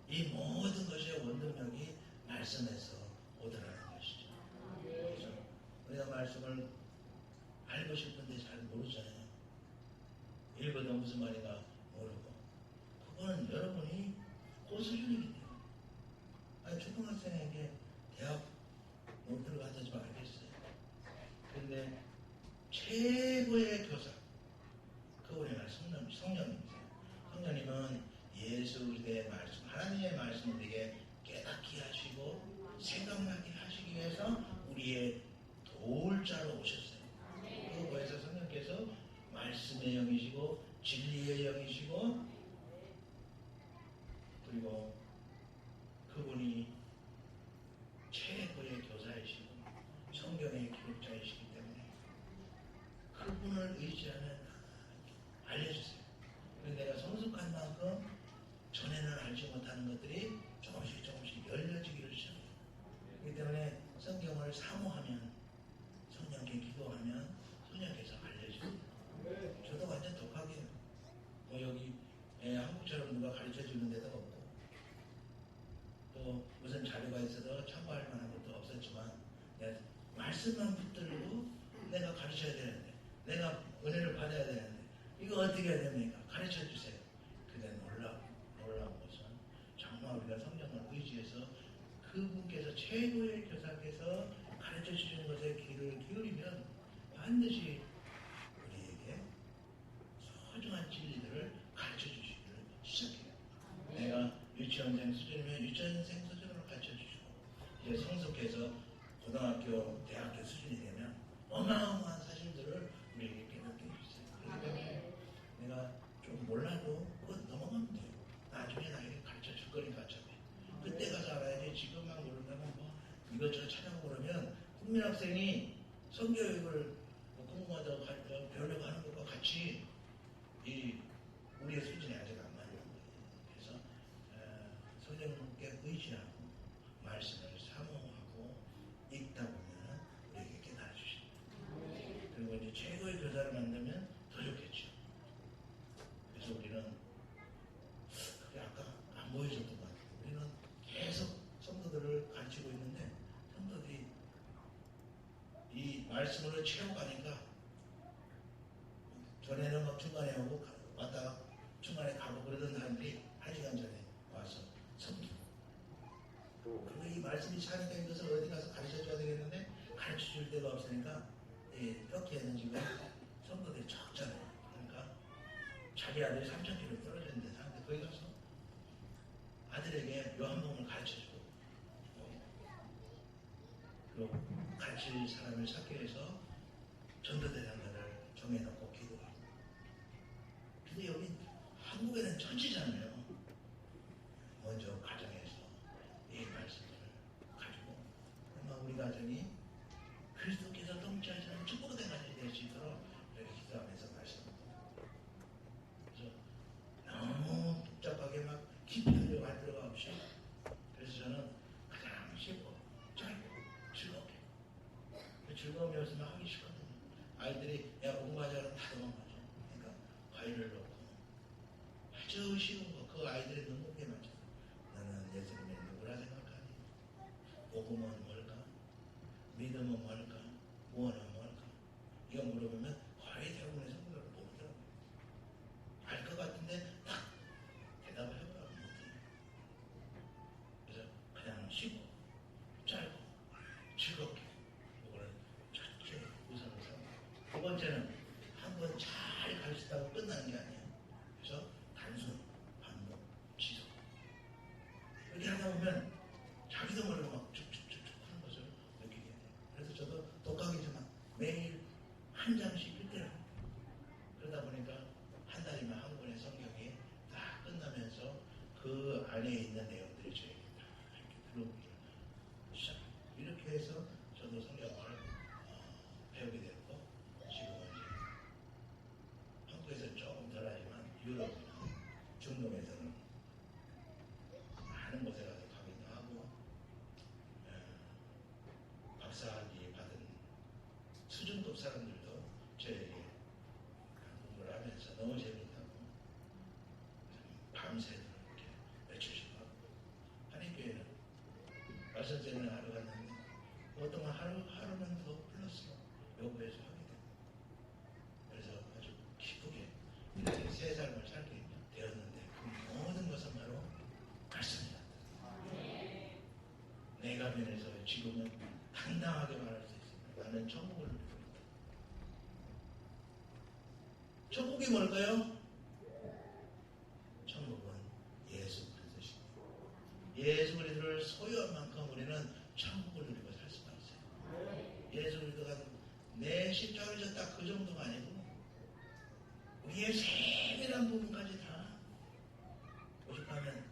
이 모든 것의 원동력이 말씀에서 오더라는 것이죠. 그래서 우리가 말씀을 알고 싶은데 잘 모르잖아요. 읽어도 무슨 말인가 모르고 그거는 여러분이 그 수준이기 때문에 아까 초등학생에게 대학 못 들어가서 좀 알겠어요. 그런데 최고의 교사, 그분이 성령님이세요. 성령님은 예수의 말씀, 하나님의 말씀을 우리에게 깨닫게 하시고 생각나게 하시기 위해서 우리의 도울자로 오셨어요. 그거에서 성령께서 말씀의 영이시고 진리의 영이시고 그리고 그분이 최고의 교사이시고 성경의 기록자이시기 때문에 그분을 의지하면 알려주세요. 그래서 내가 성숙한 만큼 전에는 알지 못하는 것들이 조금씩 열려지기를 시작해요. 그렇기 때문에 성경을 사모하면 성령께 기도하면 성령께서 알려줍니다. 저도 완전 독학이에요. 뭐 여기 한국처럼 누가 가르쳐 주는 데도 없고 또 무슨 자료가 있어도 참고할 만한 것도 없었지만 내가 말씀만 붙들고 내가 가르쳐야 되는데 내가 은혜를 받아야 되는데 이거 어떻게 해야 됩니까? 가르쳐 주세요. 근데 놀라운 것은 정말 우리가 성령을 의지해서 그분께서 최고의 교사께서 가르쳐 주시는 것에 귀를 기울이면 반드시 우리에게 소중한 진리들을 가르쳐 주시기를 시작해요. 내가 유치원생 수준이면 유치원생 수준으로 가르쳐 주시고 이제 성숙해서 고등학교, 대학교 수준이 되면 어마어마한 사실들을 우리에게 깨닫게 해주세요. 그렇기 때문에 내가 좀 몰라도 그건 넘어가면 돼요. 나중에 나에게 가르쳐 줄 거니까 어차피. 그때 가서 알아야지. 지금만 모른다면 뭐 이것저것 찾아보고 그러면 국민학생이 성교육을 공부하다고 배우려고 하는 것과 같이 우리의 수준이 아직 안 맞는 거예요. 그래서 성령께 의지하고 말씀을 사모하고 읽다 보면 우리에게 깨달아 주십니다. 그리고 이제 최고의 교사를 만들면 더 좋겠죠. 그래서 우리는 그게 아까 안 보여줬던 것 같아요. 우리는 계속 성도들을 가르치고 있는데 성도들이 이 말씀으로 채워가니까 전에는 막 중간에 오고 왔다가 중간에 가고 그러던 사람들이 1시간 전에 와서 섬기고 그리고 이 말씀이 차니까 이것을 어디 가서 가르쳐줘야 되겠는데 가르쳐줄 데가 없으니까 이렇게는 지금 성도들이 적잖아요. 그러니까 자기 아들이 3,000km 떨어져 있는데 사는데 거기 가서 아들에게 요한복음을 가르쳐주고 그리고 가르칠 사람을 찾기 위해서 전도대장들을 정해놓고 기도하고. 근데 여기 한국에는 천지잖아요. 먼저 가정에서 이 말씀을 가지고 아마 우리 가정이 그리스도께서 통치하시는 축복된 가정이 될 수 있도록 이렇게 기도하면서 말씀합니다. 그래서 너무 복잡하게 막 깊이 하려고 할 필요가 없이 그래서 저는 가장 쉽고 짧고 즐겁게 즐거움이 없으면 하기 싫거든요. 아이들이 야 공부하자면 다 도망가죠. 그러니까 과일을 넣고 아주 쉬운 거 그 아이들의 눈높이에 맞춰서 너는 예수님의 누구라 생각하니? 복음은 뭘까? 믿음은 뭘까? 구원은 뭘까? 이거 물어보면 거의 대부분의 성도들은 모르더라고요. 알 것 같은데 딱 대답을 해보라고 못해요. 그래서 그냥 쉬고 짧고 즐겁게 이거를 첫째 우선을 삼고 두 번째는 한 번 잘 가르치다고 끝나는 게 아니에요. 그래서 단순, 반복, 지속 이렇게 하다 보면 자기도 모르게 막 쭉쭉쭉쭉 하는 것을 느끼게 돼요. 그래서 저도 독학이지만 매일 한 장씩 읽더라고요. 그러다 보니까 한 달이면 한 권의 성경이 다 끝나면서 그 안에 있는 내용들이 저에게 다 이렇게 들어오기를 시작해요. 이렇게 해서 저도 성경을 배우게 됐고 지금은 이제 한국에서는 조금 덜하지만 유럽이나 중동에서는 많은 곳에 가서 강의도 하고 박사학위 받은 수준급 사람들도 저에게 공부를 하면서 너무 재밌다고 밤새도록 이렇게 며칠씩 하고 한인교회는 말씀제는 하러 갔는데 어떤 하루는 더 플러스 요구해서 하게 됩니다. 그래서 아주 기쁘게 이렇게 새 삶을 살게 되었는데 그 모든 것은 바로 말씀이다. 그래서 지금은 당당하게 말할 수 있습니다. 나는 천국을 누리고 있다. 천국이 뭘까요? 천국은 예수 그리스도십니다. 예수 그리스도를 소유한 만큼 우리는 천국을 누리고 살 수가 있어요. 예수 그리스도가 내 십자가를 졌다 그 정도가 아니고 우리의 세밀한 부분까지 다 오죽하면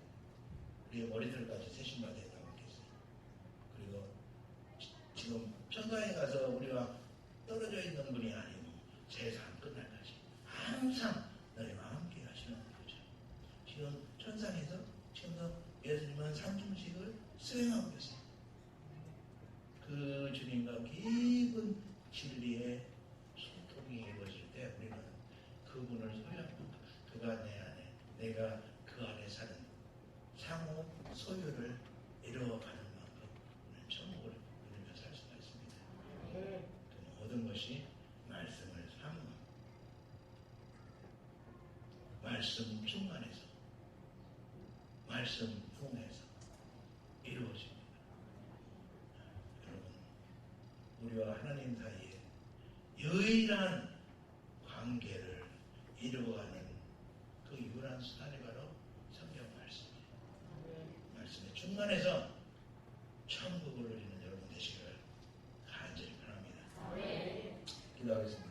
우리의 머리들까지 세심받아 있다고 했겠어요. 그리고 지금 천당에 가서 우리와 떨어져 있는 분이 아니고 세상 끝날까지 항상 너희와 함께 하시는 거죠. 지금 천상에서 지금도 예수님은 산중식을 수행하고 계세요. 그 주님과 깊은 진리의 소통이 이루어질 때 우리는 그분을 소유하고 그가 내 안에 내가 그 안에 사는 상호 소유를 이루어가는 만큼 우리는 천국을 누리며 살 수가 있습니다. 그 모든 것이 말씀을 사모하고 말씀 충만해서 말씀 통해서 이루어집니다. 여러분, 우리와 하나님 사이에 유일한 관계를 이루어가는 그 유일한 수단이 바로 성경 말씀입니다. 말씀에 충만해서 천국을 누리는 여러분 되시기를 간절히 바랍니다. 기도하겠습니다.